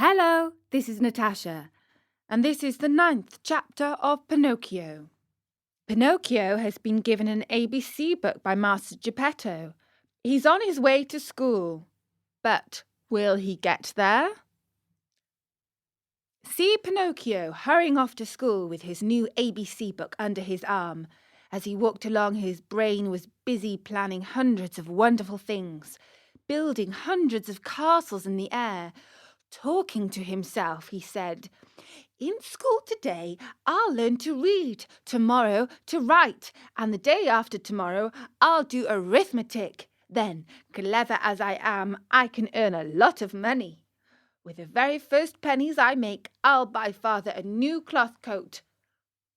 Hello, this is Natasha, and this is the 9th chapter of Pinocchio. Pinocchio has been given an ABC book by Master Geppetto. He's on his way to school, but will he get there? See Pinocchio hurrying off to school with his new ABC book under his arm. As he walked along, his brain was busy planning hundreds of wonderful things, building hundreds of castles in the air. Talking to himself, he said, "In school today, I'll learn to read, tomorrow to write, and the day after tomorrow, I'll do arithmetic. Then, clever as I am, I can earn a lot of money. With the very first pennies I make, I'll buy father a new cloth coat."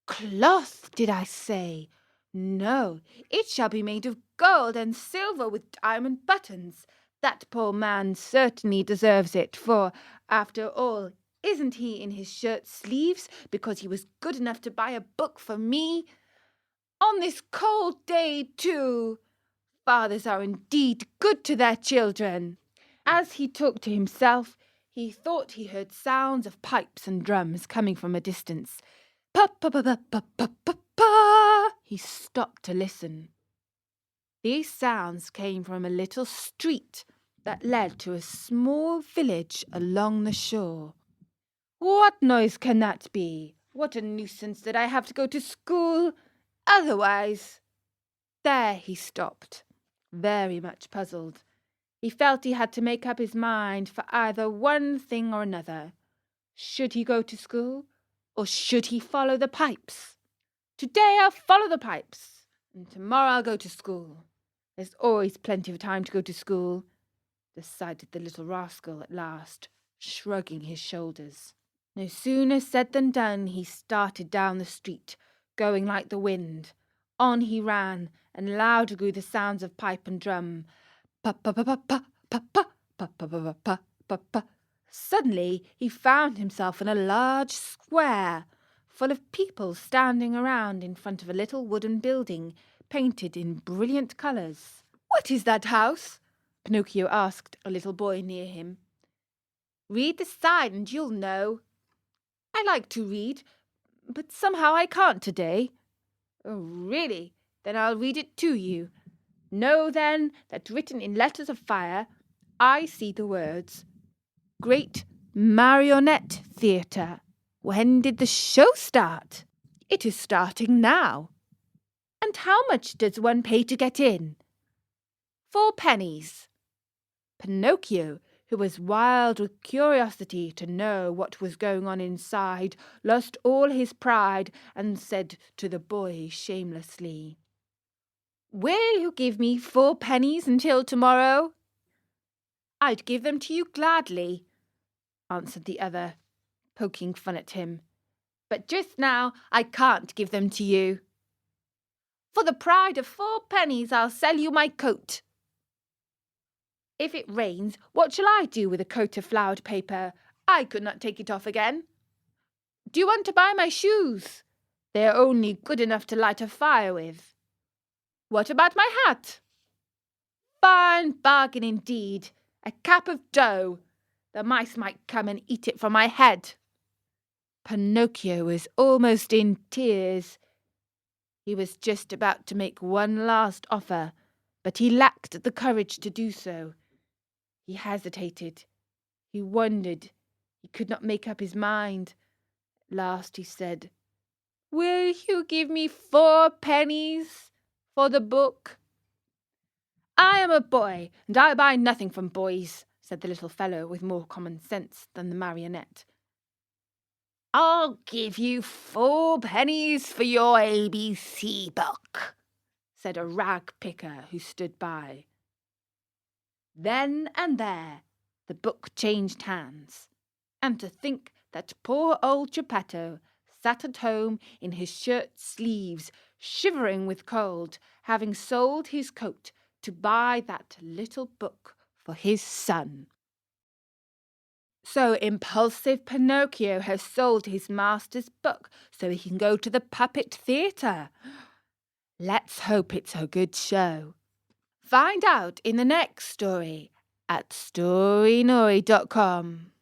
Cloth, did I say? No, it shall be made of gold and silver with diamond buttons. That poor man certainly deserves it, for, after all, isn't he in his shirt sleeves because he was good enough to buy a book for me? On this cold day, too. Fathers are indeed good to their children. As he talked to himself, he thought he heard sounds of pipes and drums coming from a distance. Pa pa pa pa pa pa pa pa. He stopped to listen. These sounds came from a little street that led to a small village along the shore. What noise can that be? What a nuisance that I have to go to school otherwise. There he stopped, very much puzzled. He felt he had to make up his mind for either one thing or another. Should he go to school, or should he follow the pipes? Today I'll follow the pipes, and tomorrow I'll go to school. There's always plenty of time to go to school, decided the little rascal at last, shrugging his shoulders. No sooner said than done. He started down the street, going like the wind. On he ran, and louder grew the sounds of pipe and drum. Pa pa pa pa pa pa pa pa pa pa pa pa pa. Suddenly he found himself in a large square, full of people standing around in front of a little wooden building, painted in brilliant colours. "What is that house?" Pinocchio asked a little boy near him. "Read the sign and you'll know." "I like to read, but somehow I can't today." "Oh, really? Then I'll read it to you. Know, then, that written in letters of fire, I see the words, 'Great Marionette Theatre.' When did the show start?" "It is starting now." "And how much does one pay to get in?" 4 pennies. Pinocchio, who was wild with curiosity to know what was going on inside, lost all his pride and said to the boy shamelessly, "Will you give me 4 pennies until tomorrow?" "I'd give them to you gladly," answered the other, poking fun at him. "But just now I can't give them to you. For the pride of 4 pennies I'll sell you my coat." "If it rains, what shall I do with a coat of flowered paper? I could not take it off again." "Do you want to buy my shoes? They are only good enough to light a fire with." "What about my hat?" "Fine bargain indeed. A cap of dough. The mice might come and eat it from my head." Pinocchio was almost in tears. He was just about to make one last offer, but he lacked the courage to do so. He hesitated. He wondered. He could not make up his mind. At last he said, "Will you give me 4 pennies for the book?" "I am a boy, and I buy nothing from boys," said the little fellow with more common sense than the marionette. "I'll give you 4 pennies for your ABC book," said a rag picker who stood by. Then and there the book changed hands. And to think that poor old Geppetto sat at home in his shirt sleeves, shivering with cold, having sold his coat to buy that little book for his son. So impulsive Pinocchio has sold his master's book so he can go to the puppet theatre. Let's hope it's a good show. Find out in the next story at storynori.com.